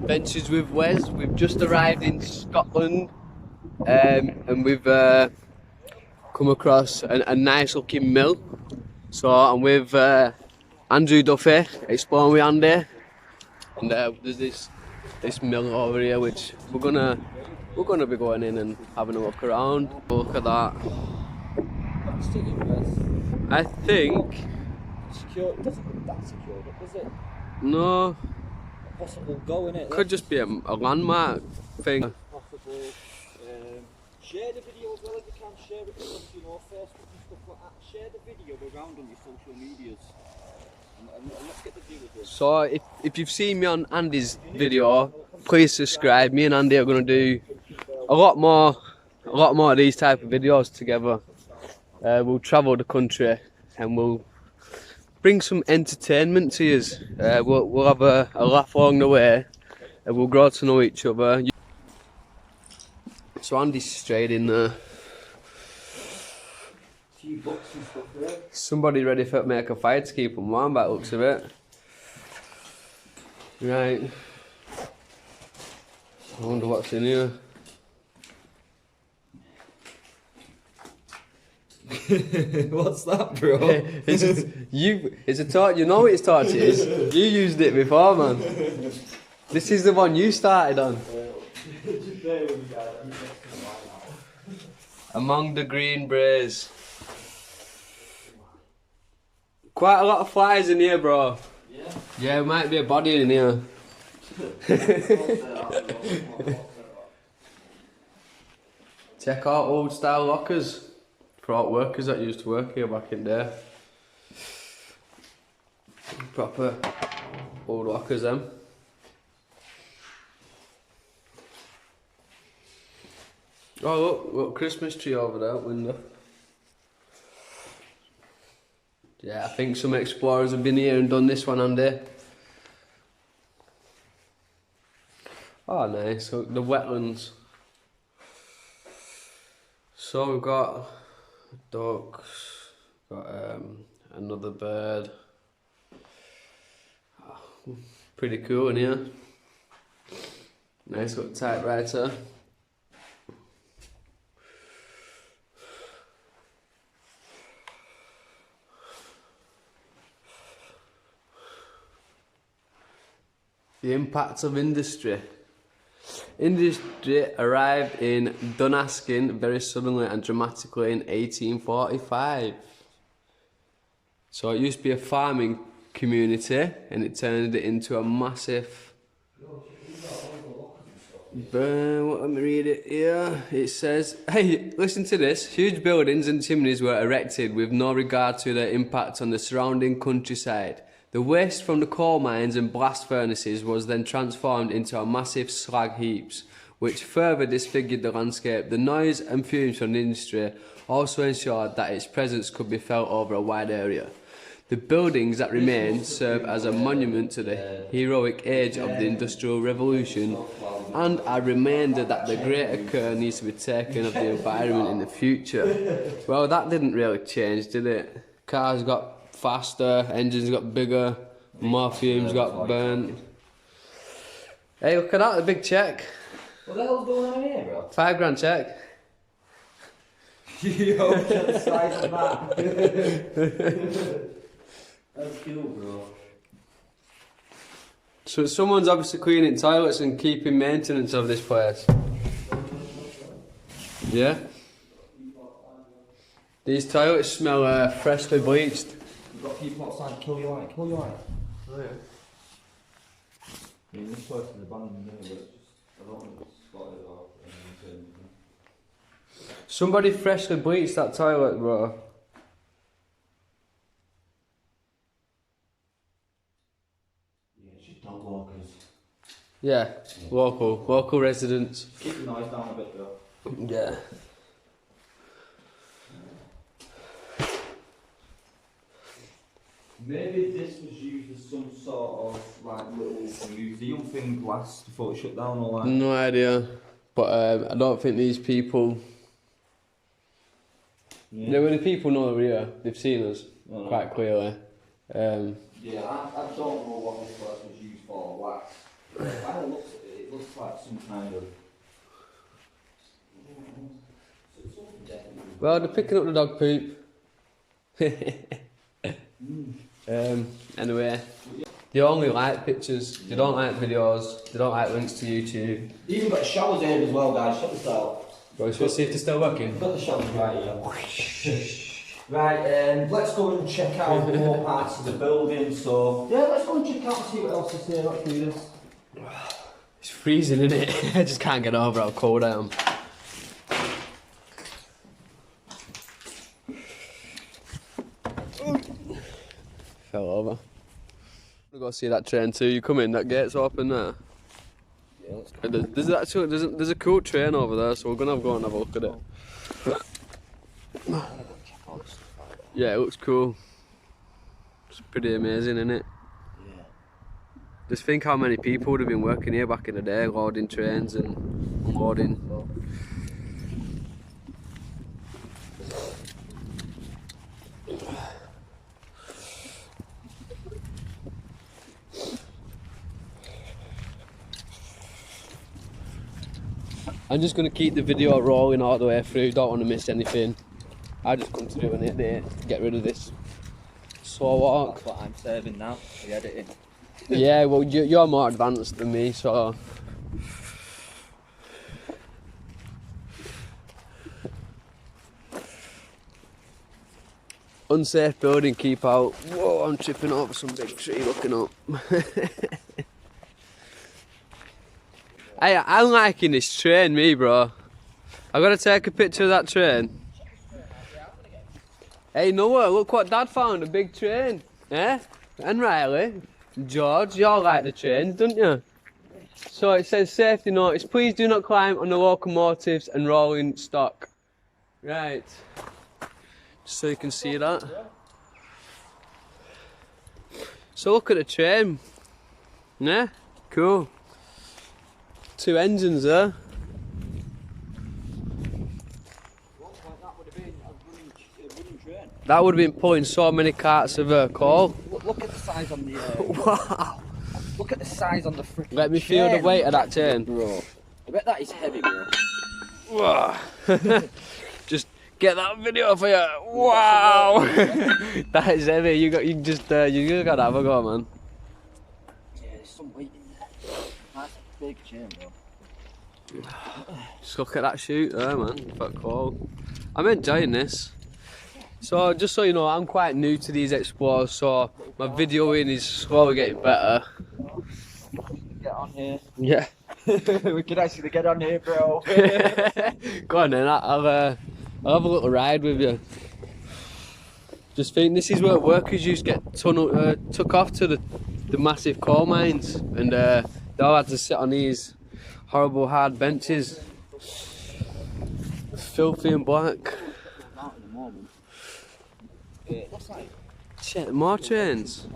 Adventures with Wes. We've just arrived in Scotland, and we've come across a nice looking mill. So I'm with Andrew Duffy, exploring with Andy, and there's this mill over here which we're gonna be going in and having a look around. Look at that. I think. Secure. It doesn't look that secured, does it? No. Possible go in it. Could just be a landmark thing. Possible. Share the video as well if you can. Share it on Facebook and stuff like that. Share the video around on your social medias. And let's get the viewers in. So if you've seen me on Andy's video, please subscribe. Me and Andy are gonna do a lot more of these type of videos together. We'll travel the country and we'll bring some entertainment to you. We'll have a laugh along the way and we'll grow to know each other. So Andy's straight in there. Somebody ready to make a fire to keep them warm by the looks of it. Right. I wonder what's in here. What's that, bro? It's a torch. You know what its torch is. You used it before, man. This is the one you started on. Among the green braes. Quite a lot of flies in here, bro. Yeah. Yeah, there might be a body in here. Check out old style lockers. For all workers that used to work here back in there. Proper old lockers, them. Oh look, Christmas tree over there, window. Yeah, I think some explorers have been here and done this one, Andy. Oh nice, so the wetlands. So we've got ducks, got another bird. Oh, pretty cool in here. Nice little typewriter. The impacts of industry. Industry arrived in Dunaskin very suddenly and dramatically in 1845. So it used to be a farming community and it turned it into a massive... Let me read it here. It says, hey, listen to this. Huge buildings and chimneys were erected with no regard to their impact on the surrounding countryside. The waste from the coal mines and blast furnaces was then transformed into a massive slag heaps, which further disfigured the landscape. The noise and fumes from the industry also ensured that its presence could be felt over a wide area. The buildings that remain serve as a monument to the heroic age of the Industrial Revolution and a reminder that the greater care needs to be taken of the environment in the future. Well, that didn't really change, did it? Cars got faster, engines got bigger, more fumes got burnt. Hey, look at that, the big check. What the hell's going on here, bro? £5 check. Yo, check the size of that. That's cool, bro. So someone's obviously cleaning toilets and keeping maintenance of this place. Yeah? These toilets smell freshly bleached. We've got people outside, kill your light. Oh yeah. Yeah, this place is abandoned now, but it's just, I don't want to spot it off. Somebody freshly bleached that toilet, bro. Yeah, it's just dog walkers. Yeah, local residents. Keep the noise down a bit, though. Yeah. Maybe this was used as some sort of like little museum thing last before it shut down or like. No idea, but I don't think these people. Yeah. No, when the people know we're here, they've seen us quite clearly. Yeah, I don't know what this place was used for last. I don't look at it. It looks like some kind of... Well, they're picking up the dog poop. Anyway, they only like pictures, they don't like videos, they don't like links to YouTube. They even got showers here as well, guys. Check this out. Right, so let's see if they're still working. Got the showers right here. Right, let's go and check out more parts of the building. So, yeah, let's go and check out and see what else is here. Let's do this. It's freezing, isn't it? I just can't get over how cold I am. Fell over. We've got to see that train too. You come in, that gate's open there. Yeah, let's go. There's a cool train over there, so we're gonna go and have a look at it. Yeah, it looks cool. It's pretty amazing, isn't it? Yeah. Just think how many people would have been working here back in the day, loading trains and unloading. I'm just going to keep the video rolling all the way through, don't want to miss anything. I just come to do an edit, get rid of this slow walk. That's what I'm serving now, the editing. Yeah, well you're more advanced than me, so... Unsafe building, keep out. Whoa, I'm tripping over some big tree looking up. Hey, I'm liking this train, me bro. I gotta take a picture of that train. Hey Noah, look what Dad found, a big train. Eh? And Riley, George, you all like the trains, don't you? So it says safety notice, please do not climb on the locomotives and rolling stock. Right. Just so you can see that. So look at the train. Yeah? Cool. 2 engines there. That would have been pulling so many carts of coal. Look at the size on the... Wow. Look at the size on the freaking Let me feel the weight of that chain. Bro. I bet that is heavy, bro. Wow. Just get that video for you. Wow. That is heavy. You gotta have a go, man. Yeah, there's some weight in there. That's a big chain, bro. Just look at that shoot there, man. Fuck cool. I'm enjoying this. So just so you know, I'm quite new to these explores, so my videoing is slowly getting better. Get on here. Yeah. We can actually get on here, bro. Go on then, I'll have a little ride with you. Just think this is where workers used to get took off to the massive coal mines, and they all had to sit on these horrible hard benches. Filthy and black. Shit, more trains.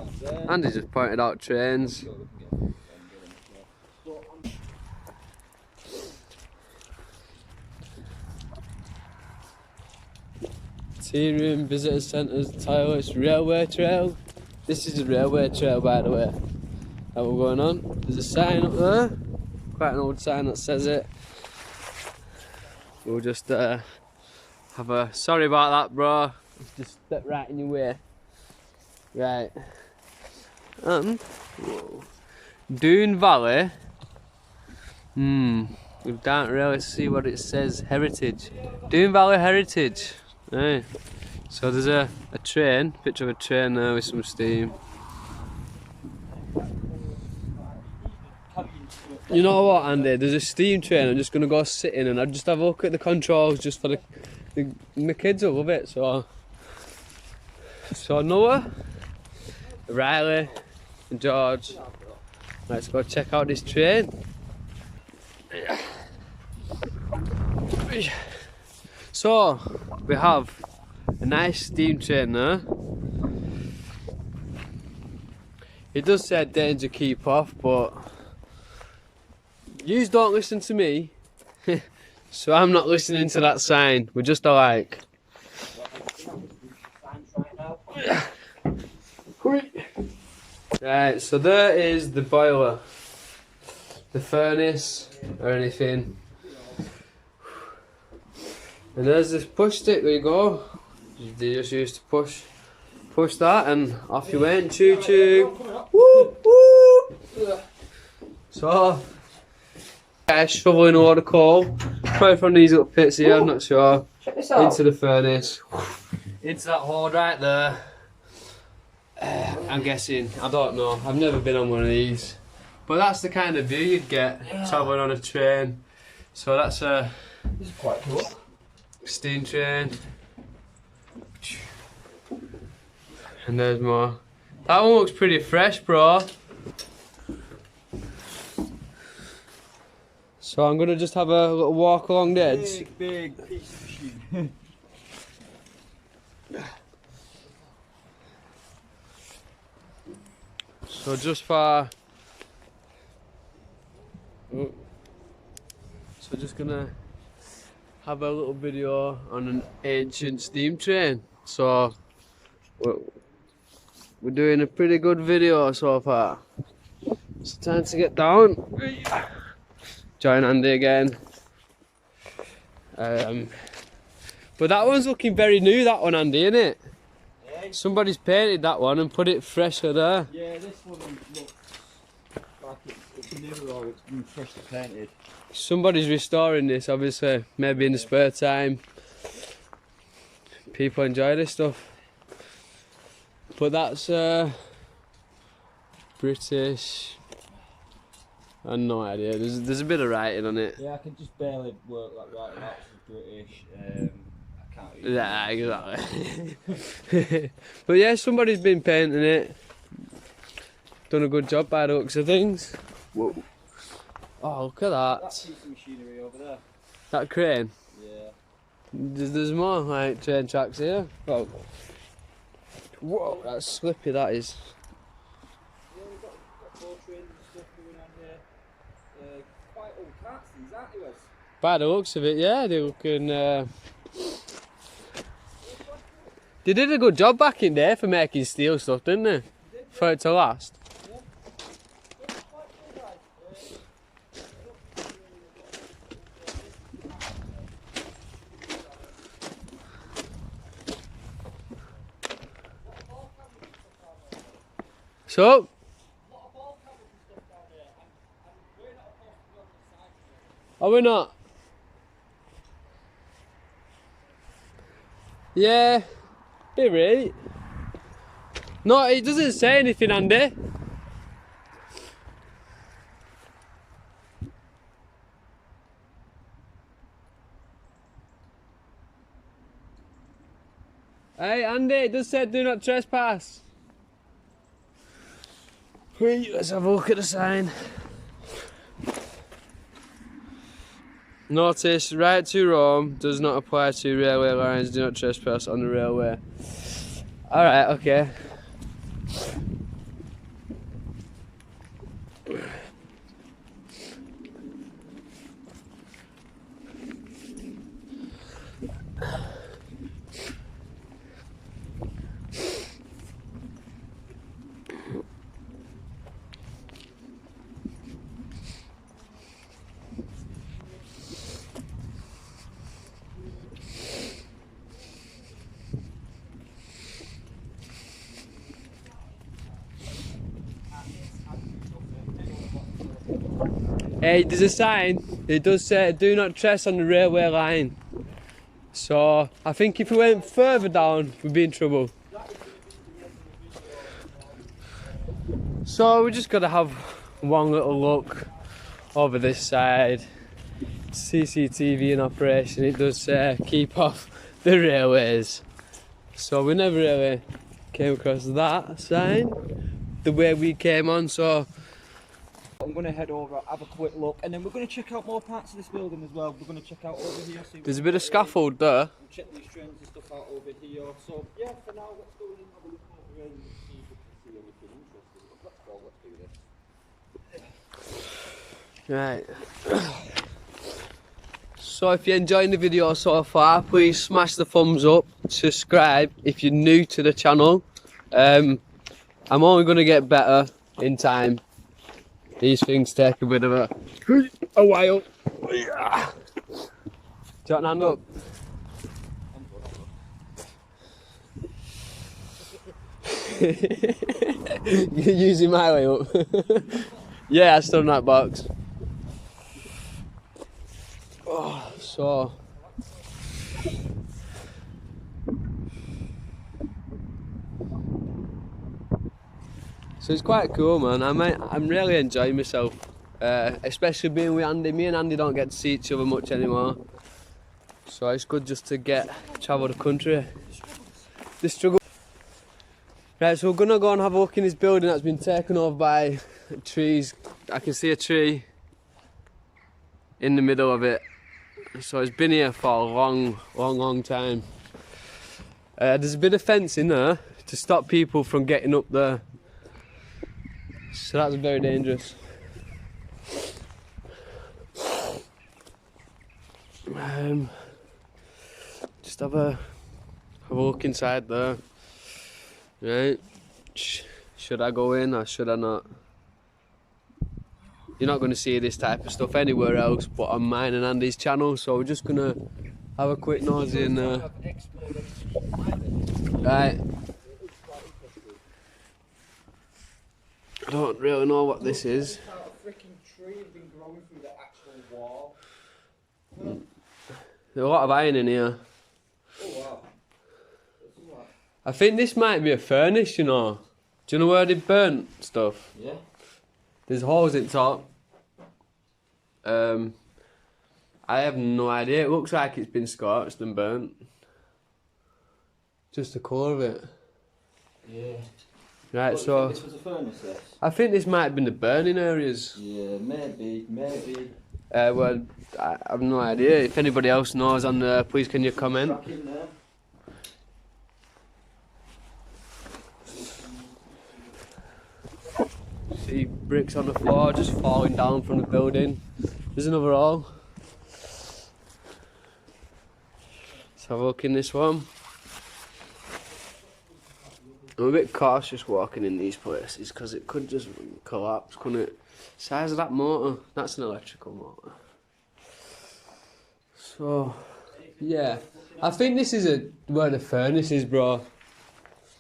Andy just pointed out trains. Tea room, visitor centres, toilets, railway trail. This is a railway trail, by the way. That we're going on. There's a sign up there. Quite an old sign that says it. We'll just have a... Sorry about that, bro. Just step right in your way. Right. And... Whoa. Doon Valley. We can't really see what it says. Heritage. Doon Valley Heritage. Right. So there's a train, picture of a train there with some steam. You know what, Andy? There's a steam train. I'm just gonna go sit in and I'll just have a look at the controls just for my kids will love it. So Noah, Riley, and George, let's go check out this train. So we have a nice steam train there. It does say danger, keep off, but yous don't listen to me, so I'm not listening to that sign. We're just alike. Right, so there is the boiler. the furnace or anything. And there's this push stick, there you go. You just used to push that and off you went, choo choo. Woo woo! So, yeah, shoveling a lot of coal. Probably from these little pits here, I'm not sure. Into the furnace. Into that hole right there. I'm guessing, I don't know, I've never been on one of these. But that's the kind of view you'd get travelling on a train. So that's a This is quite cool. steam train. And there's more. That one looks pretty fresh, bro. So I'm gonna just have a little walk along the edge. Big piece of machine. So just for... Oh. So just gonna have a little video on an ancient steam train. So we're doing a pretty good video so far. It's time to get down. Join Andy again. But that one's looking very new, that one, Andy, isn't it? Yeah. Somebody's painted that one and put it fresher there. Yeah, this one looks like it's new or it's been freshly painted. Somebody's restoring this, obviously, maybe in the spare time. People enjoy this stuff. But that's British. I have no idea. There's a bit of writing on it. Yeah, I can just barely work like right. That's British. I can't really. Yeah, exactly. But yeah, somebody's been painting it. Done a good job by the looks of things. Whoa. Oh, look at That that. piece of machinery over there. That crane. Yeah. There's more like train tracks here. Oh. Whoa, that's slippy, that is. Yeah, we've got boat trains and stuff going on here. Quite old carts these, aren't they, Wes? By the looks of it, yeah, they're looking. They did a good job back in there for making steel stuff, didn't they? For it to last. So, are we not? Yeah, be right. No, it doesn't say anything, Andy. Hey, Andy, it does say do not trespass. Wait, let's have a look at the sign. Notice, right to roam does not apply to railway lines, do not trespass on the railway. Alright, okay. Hey, there's a sign. It does say do not trespass on the railway line. So I think if we went further down, we'd be in trouble. So we just gotta have one little look over this side. CCTV in operation. It does say keep off the railways. So we never really came across that sign the way we came on. So I'm going to head over, have a quick look, and then we're going to check out more parts of this building as well. We're going to check out over here. See there's a bit of scaffold there. We'll check these trains and stuff out over here. So yeah, for now, let's go and have a look over and see if we can see anything interesting. Let's go, let's do this. Right. So if you're enjoying the video so far, please smash the thumbs up, subscribe if you're new to the channel. I'm only going to get better in time. These things take a bit of a while. Do you want to hand up? You're using my way up. Yeah, I still in that box. Oh, so it's quite cool, man. I'm really enjoying myself, especially being with Andy. Me and Andy don't get to see each other much anymore, so it's good just to travel the country. The struggle. Right, so we're gonna go and have a look in this building that's been taken over by trees. I can see a tree in the middle of it. So it's been here for a long time. There's a bit of fence in there to stop people from getting up there. So that's very dangerous. Just have a look inside there. Right, should I go in or should I not? You're not going to see this type of stuff anywhere else but on mine and Andy's channel, so we're just going to have a quick nosy in there. Right. I don't really know what this is. A freaking tree has been growing through the actual wall. There's a lot of iron in here. Oh wow. I think this might be a furnace, you know. Do you know where they burnt stuff? Yeah. There's holes in top. I have no idea. It looks like it's been scorched and burnt. Just the colour of it. Yeah. Right, What, so this was a furnace, this? I think this might have been the burning areas. Yeah, maybe. Well, I have no idea. If anybody else knows on there, please can you comment? Track in there. See bricks on the floor just falling down from the building. There's another hole. Let's have a look in this one. I'm a bit cautious walking in these places because it could just collapse, couldn't it? Size of that motor, that's an electrical motor. So, yeah. I think this is where the furnace is, bro.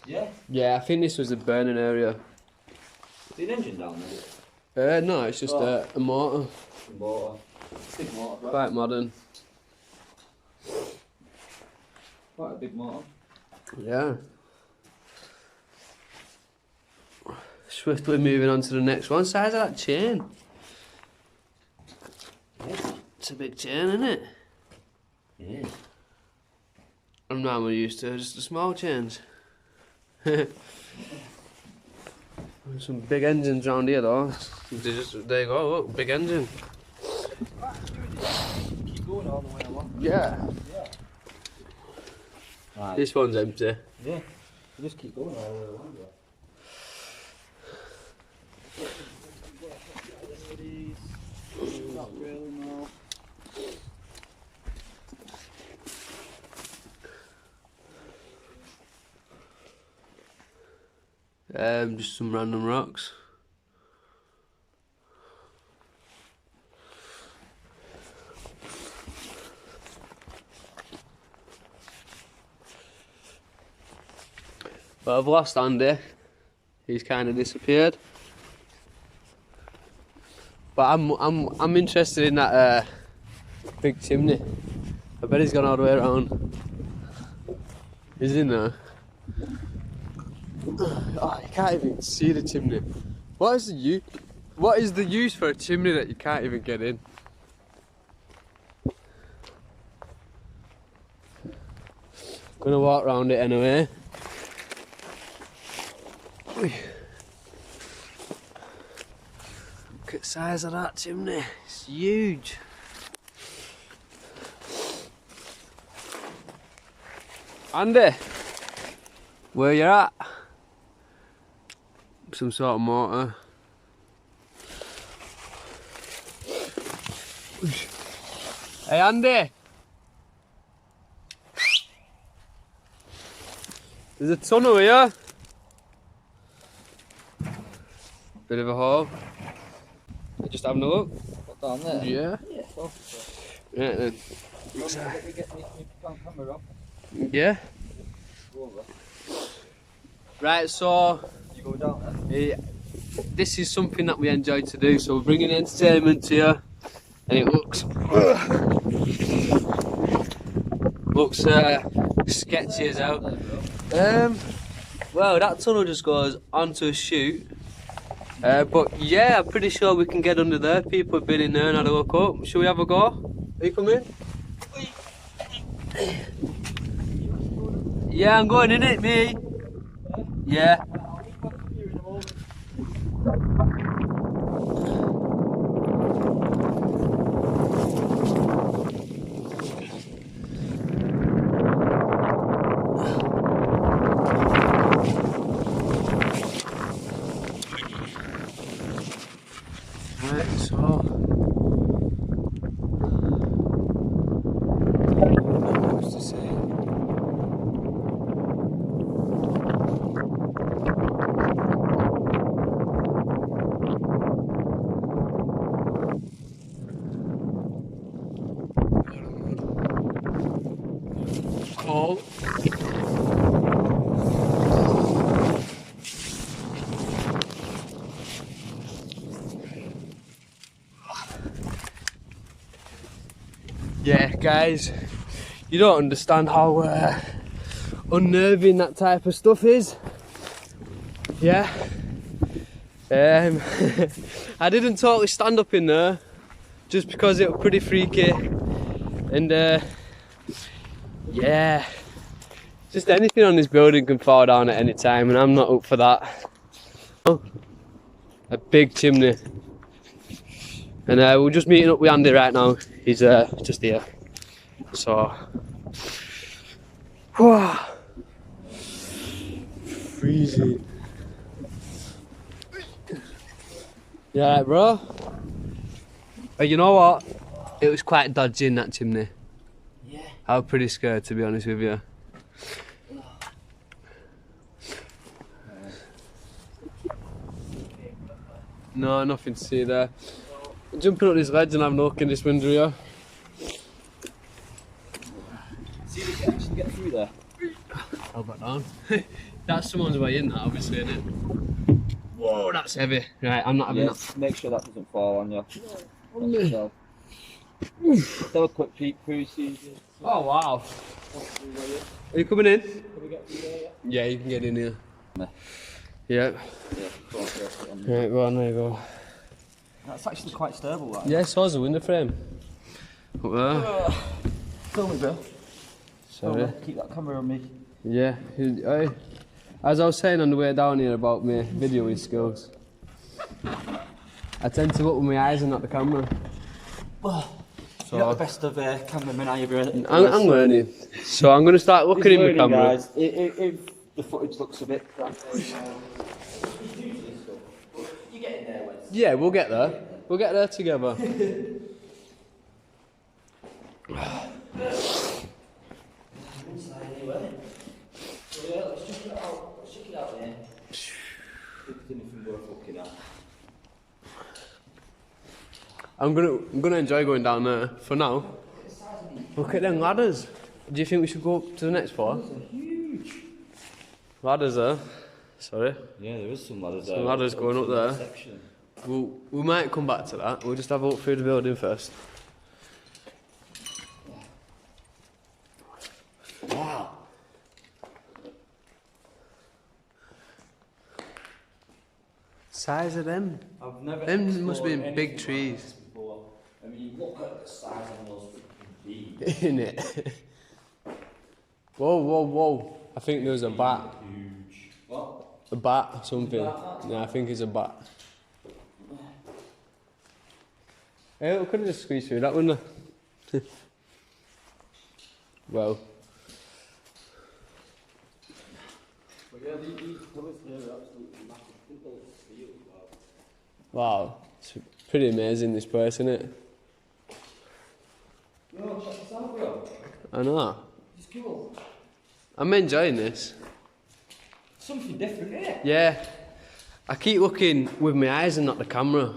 Yeah? Yeah, I think this was the burning area. Is there an engine down there? No, it's just a motor. Motor. Big motor, right? Quite modern. Quite a big motor. Yeah. Swiftly moving on to the next one. Size of that chain. Yeah. It's a big chain, isn't it? Yeah. I'm not used to just the small chains. Some big engines around here though. There you go, look, big engine. Keep going all the way along. Yeah. Right. This one's empty. Yeah. Just keep going all the way along. Not really, no. Just some random rocks. But I've lost Andy. He's kind of disappeared. But I'm interested in that big chimney. I bet he's gone all the way around. He's in there. Oh, you can't even see the chimney. What is the use for a chimney that you can't even get in? Gonna walk around it anyway. Look at the size of that chimney. It's huge. Andy, where you at? Some sort of motor. Hey Andy! There's a tunnel here. Bit of a hole. just having a look. Put down there? Yeah. Yeah, so. Right then. Let me get my camera up. Yeah. Go over. Right, so You go down there? this is something that we enjoy to do, so we're bringing entertainment to you, and it looks sketchy as hell. Well, that tunnel just goes onto a chute, but yeah, I'm pretty sure we can get under there. People have been in there and had a look up. Shall we have a go? Are you coming? Yeah, I'm going in it, me. Yeah. Right, so what's to say? Cold. Yeah, guys, you don't understand how unnerving that type of stuff is. Yeah. I didn't totally stand up in there just because it was pretty freaky, and yeah, just anything on this building can fall down at any time, and I'm not up for that. Oh, a big chimney. And we're just meeting up with Andy right now. He's just here. So, freezing. Yeah, right, bro. But you know what? It was quite dodgy in that chimney. Yeah. I was pretty scared, to be honest with you. No, nothing to see there. Jumping up this ledge and having a look in this window here. See if you can actually get through there. How back down? That's someone's way in, that obviously, isn't it? Whoa, that's heavy. Right, I'm not having that. Make sure that doesn't fall on you. So. Have a quick peek through, see. Oh wow. Are you coming in? Can we get through there? Yeah, you can get in here. No. Yeah. Yeah, go on, first. Right, well, there you go. That's actually quite stable, that. Yeah, so is the window frame. Up there. Film me, Bill. Sorry. Keep that camera on me. Yeah. Hey. As I was saying on the way down here about my videoing skills, I tend to look with my eyes and not the camera. Well, So you're not the best of cameramen I ever. I'm learning. So I'm going to start looking in my camera. Guys. If the footage looks a bit crap, you get in there, Wes. Yeah, we'll get there. We'll get there together. Inside anyway. So yeah, let's check it out. Let's check it out there. If there's anything worth looking at. I'm gonna enjoy going down there for now. Look at them ladders. Do you think we should go up to the next floor? Those are huge. Ladders there. Sorry. Yeah, there is some ladders there. Some ladders going up there. Section. We might come back to that. We'll just have a look through the building first. Wow. Size of them. I've never. Them must be explored big anything trees. like this before. I mean, look at the size of those freaking bees. In it. Whoa, whoa, whoa. I think there's a bat. Huge. What? A bat, something. Yeah, I think it's a bat. Hey, we could have just squeezed through that window. Well. But yeah, these colours here are absolutely massive. I think they'll steel as well. Wow. It's pretty amazing, this place, isn't it? No, check this out, bro. I know. It's cool. I'm enjoying this. Something different, isn't it? Yeah. I keep looking with my eyes and not the camera.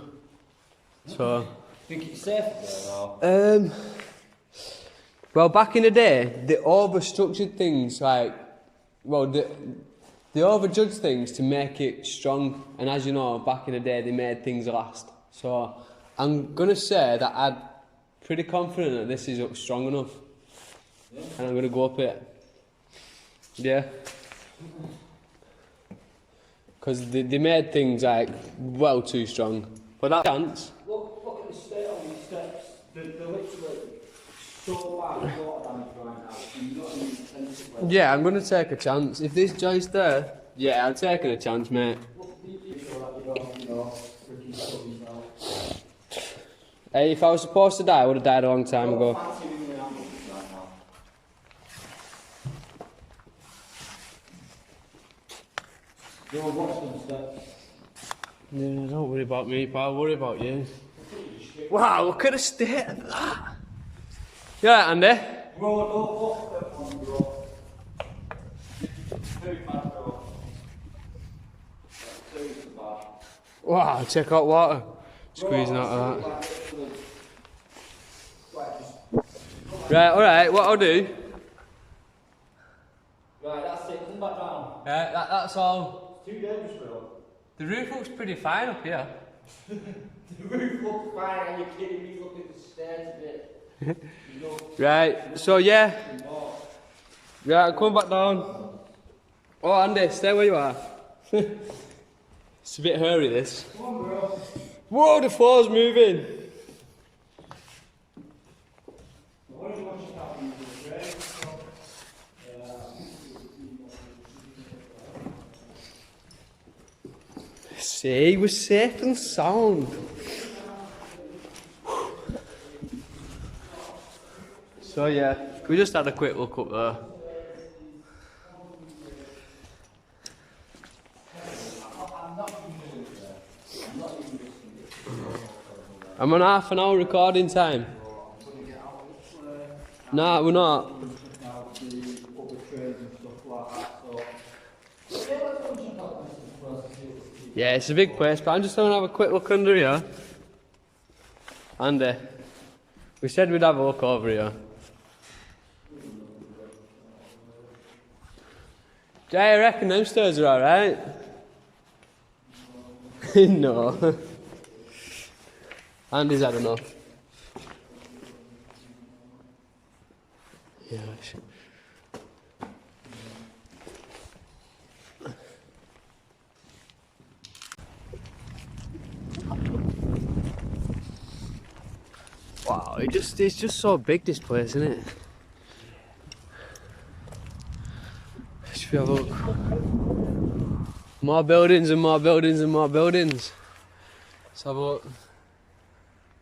So, Think it's safe there or? well, back in the day, they overstructured things like, well, they overjudged things to make it strong. And as you know, back in the day, they made things last. So, I'm gonna say that I'm pretty confident that this is up strong enough. Yeah. And I'm gonna go up it. Yeah. Because they made things like well too strong. But that chance. Look at the state on these steps. They're literally so bad water damage right now. You're not even intensively. Yeah, I'm gonna take a chance. If this joist there, yeah, I'm taking a chance, mate. Hey, if I was supposed to die, I would have died a long time ago. Go and watch them steps. Yeah, don't worry about me, pal. Worry about you. Wow, look at the state of that. You alright, Andy? Bro, don't walk that one, bro. Too bad, bro. Too bad. Wow, check out water. Squeezing out of that. Right, alright, what I'll do. Right, that's it. Come back down. Yeah, that's all. It's too dangerous, bro. The roof looks pretty fine up here. The roof looks fine. Are you kidding me? Look at the stairs a bit. Right, so yeah. Right, come back down. Oh, Andy, stay where you are. It's a bit hairy, this. Come on, bro. Whoa, the floor's moving. See, we're safe and sound. So yeah, we just had a quick look up there. I'm on half an hour recording time. Nah, we're not. Yeah, it's a big place, but I'm just going to have a quick look under here. Andy, we said we'd have a look over here. Jay, I reckon them stairs are alright. No. Andy's had enough. Yeah, wow, it's just so big, this place, isn't it? Should we have a look? More buildings and more buildings and more buildings. Let's have a look.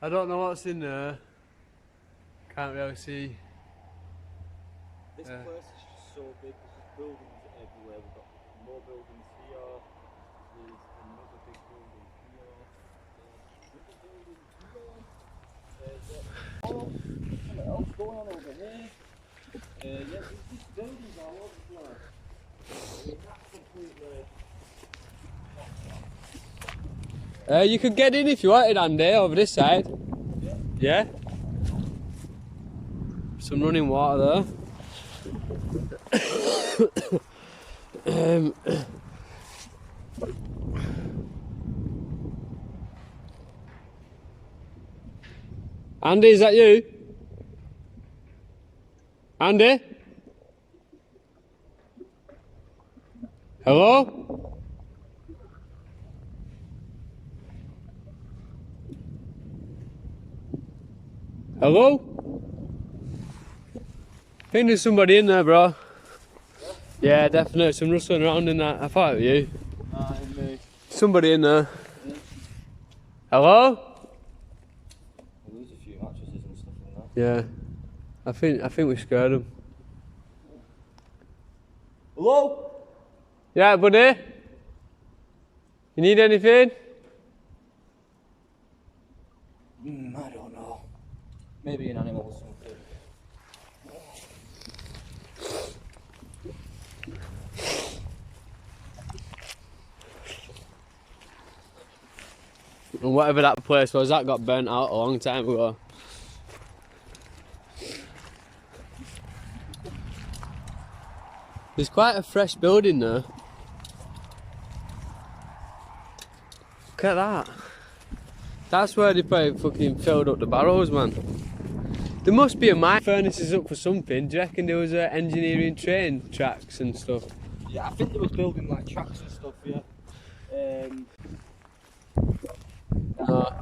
I don't know what's in there. Can't really see. This place is just so big. There's buildings everywhere. We've got more buildings here. There's another big building here. There's another building here. There's something else going on over here. Yeah, there's buildings all over the place. That's completely. You could get in if you wanted, Andy, over this side. Yeah? Some running water there. Andy, is that you? Andy? Hello? Hello? I think there's somebody in there, bro. Yeah, definitely. Some rustling around in that. I thought it was you. Me. Somebody in there. Hello? There's a few mattresses and stuff like that. Yeah. I think we scared them. Hello? Yeah, buddy? You need anything? I don't know. Maybe an animal or something. And whatever that place was, that got burnt out a long time ago. There's quite a fresh building there. Look at that. That's where they probably fucking filled up the barrows, man. There must be a mine. Furnace is up for something. Do you reckon there was engineering train tracks and stuff? Yeah, I think they was building like tracks and stuff, yeah. No.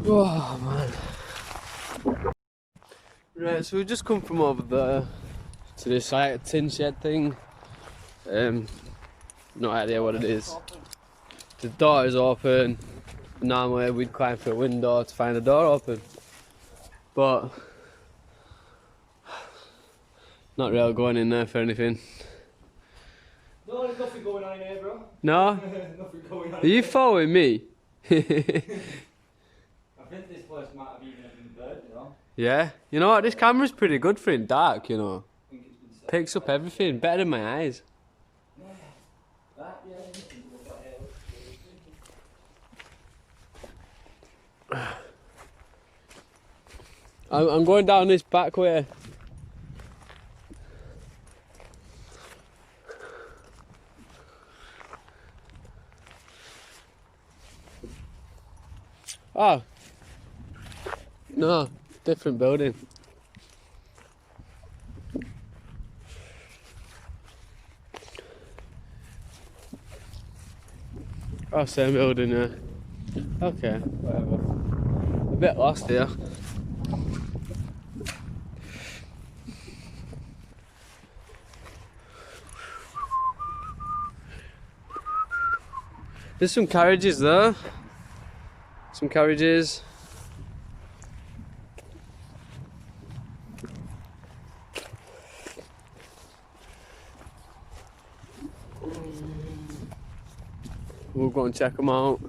Oh man. Right, so we've just come from over there to this like tin shed thing. No idea what it is. The door is open. Normally we'd climb through a window to find the door open, but not really going in there for anything. No, there's nothing going on in here, bro. No? Nothing going on. Are you following me? I think this place might have even been bird, you know. Yeah. You know what? This camera's pretty good for in dark, you know. I think it's been set. Picks up everything, better than my eyes. Yeah. That, yeah, anything with that hair looks good. I'm going down this back way. Oh. No, different building. Oh, same building, yeah. Okay, whatever. A bit lost here. There's some carriages there. Some carriages. We'll go and check them out.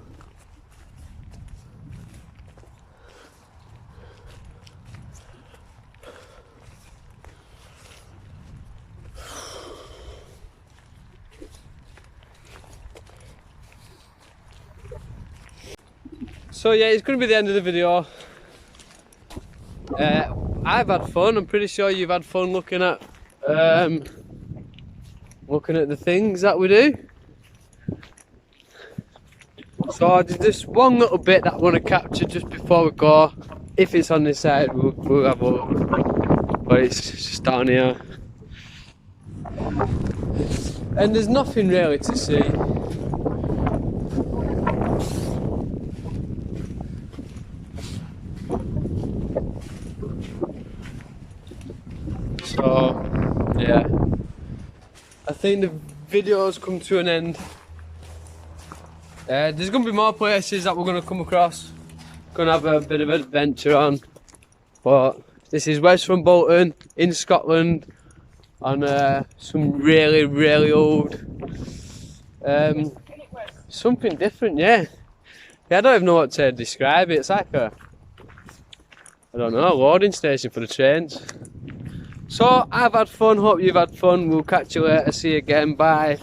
So yeah, it's going to be the end of the video. I've had fun. I'm pretty sure you've had fun looking at the things that we do. So there's just one little bit that I want to capture just before we go. If it's on this side, we'll have a look. But it's just down here. And there's nothing really to see. So, yeah. I think the video's come to an end. There's going to be more places that we're going to come across. Going to have a bit of an adventure on. But this is West from Bolton in Scotland on some really, really old. Something different, yeah. Yeah, I don't even know what to describe it. It's like a, I don't know, a loading station for the trains. So I've had fun, hope you've had fun. We'll catch you later. See you again. Bye.